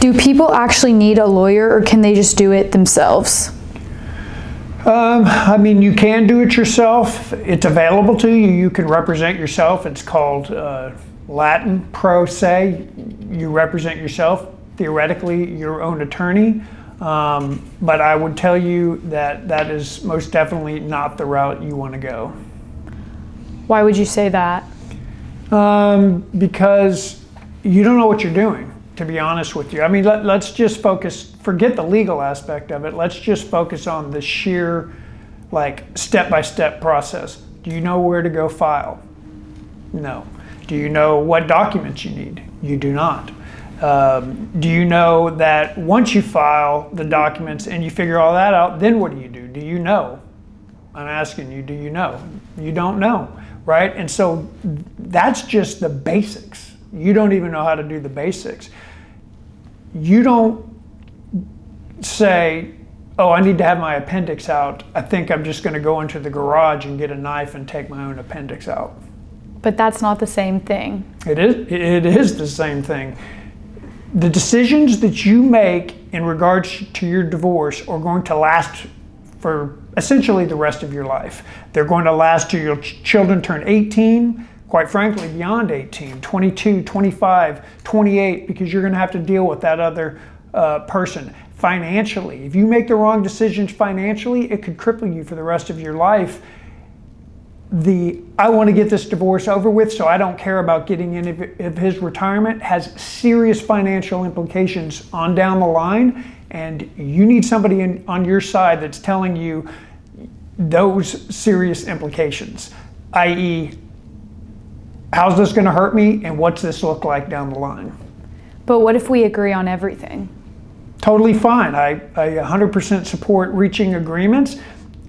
Do people actually need a lawyer, or can they just do it themselves? I mean, you can do it yourself. It's available to you. You can represent yourself. It's called Latin pro se. You represent yourself, theoretically your own attorney. But I would tell you that that is most definitely not the route you want to go. Why would you say that? Because you don't know what you're doing, to be honest with you. I mean, let's just focus, forget the legal aspect of it. Let's just focus on the sheer, like, step-by-step process. Do you know where to go file? No. Do you know what documents you need? You do not. Do you know that once you file the documents and you figure all that out, then what do? Do you know? I'm asking you, do you know? You don't know, right? And so that's just the basics. You don't even know how to do the basics. You don't say, oh, I need to have my appendix out. I think I'm just going to go into the garage and get a knife and take my own appendix out. But that's not the same thing. It is the same thing. The decisions that you make in regards to your divorce are going to last for essentially the rest of your life. They're going to last till your children turn 18, quite frankly, beyond 18, 22, 25, 28, because you're going to have to deal with that other person. Financially, if you make the wrong decisions financially, it could cripple you for the rest of your life. I want to get this divorce over with, so I don't care about getting any of his retirement, has serious financial implications on down the line, and you need somebody on your side that's telling you those serious implications, i.e., how's this going to hurt me and what's this look like down the line? But what if we agree on everything? Totally fine. I 100% support reaching agreements,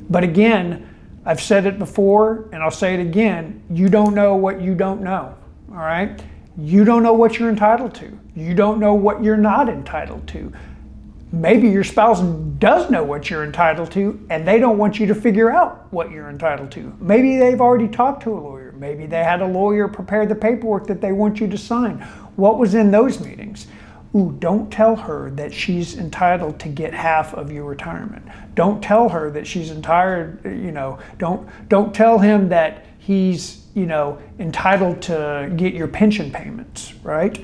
but again, I've said it before, and I'll say it again, you don't know what you don't know, all right? You don't know what you're entitled to. You don't know what you're not entitled to. Maybe your spouse does know what you're entitled to, and they don't want you to figure out what you're entitled to. Maybe they've already talked to a lawyer. Maybe they had a lawyer prepare the paperwork that they want you to sign. What was in those meetings? Ooh, don't tell her that she's entitled to get half of your retirement. Don't tell her that she's entitled, don't tell him that he's, entitled to get your pension payments, right?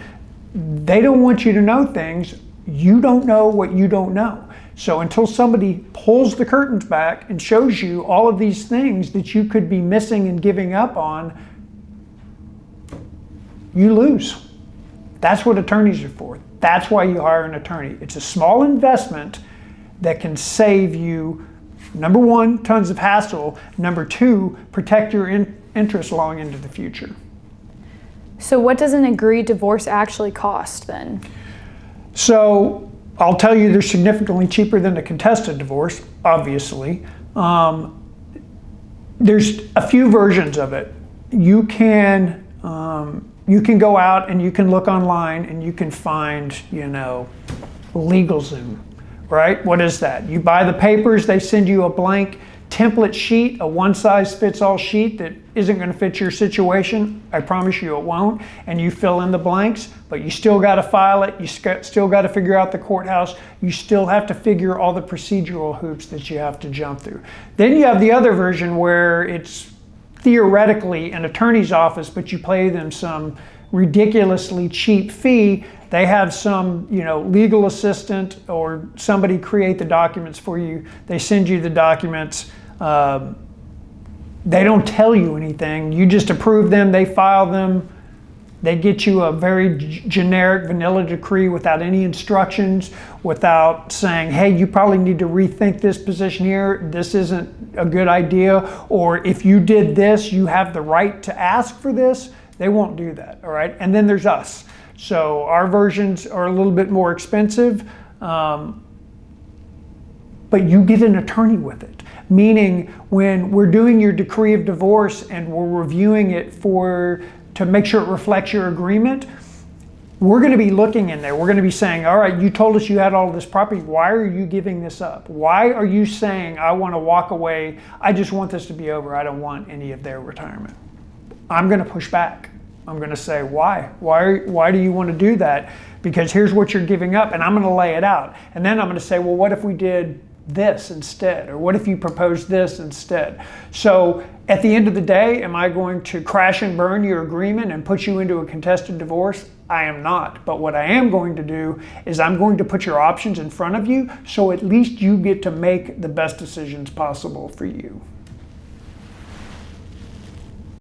They don't want you to know things. You don't know what you don't know. So until somebody pulls the curtains back and shows you all of these things that you could be missing and giving up on, you lose. That's what attorneys are for. That's why you hire an attorney. It's a small investment that can save you, number one, tons of hassle. Number two, protect your interests long into the future. So what does an agreed divorce actually cost then? So I'll tell you, they're significantly cheaper than a contested divorce, obviously. There's a few versions of it. You can go out and you can look online and you can find, LegalZoom, right? What is that? You buy the papers, they send you a blank template sheet, a one-size-fits-all sheet that isn't going to fit your situation. I promise you it won't. And you fill in the blanks, but you still got to file it. You still got to figure out the courthouse. You still have to figure all the procedural hoops that you have to jump through. Then you have the other version where it's theoretically an attorney's office, but you pay them some ridiculously cheap fee. They have some, legal assistant or somebody create the documents for you. They send you the documents. They don't tell you anything. You just approve them. They file them. They get you a very generic vanilla decree without any instructions, without saying, hey, you probably need to rethink this position here. This isn't a good idea. Or if you did this, you have the right to ask for this. They won't do that, all right? And then there's us. So our versions are a little bit more expensive, but you get an attorney with it. Meaning when we're doing your decree of divorce and we're reviewing it to make sure it reflects your agreement, we're going to be looking in there. We're going to be saying, all right, you told us you had all this property. Why are you giving this up? Why are you saying, I want to walk away. I just want this to be over. I don't want any of their retirement. I'm going to push back. I'm going to say, why? Why do you want to do that? Because here's what you're giving up, and I'm going to lay it out. And then I'm going to say, well, what if we did this instead? Or what if you proposed this instead? So at the end of the day, am I going to crash and burn your agreement and put you into a contested divorce? I am not. But what I am going to do is I'm going to put your options in front of you, so at least you get to make the best decisions possible for you.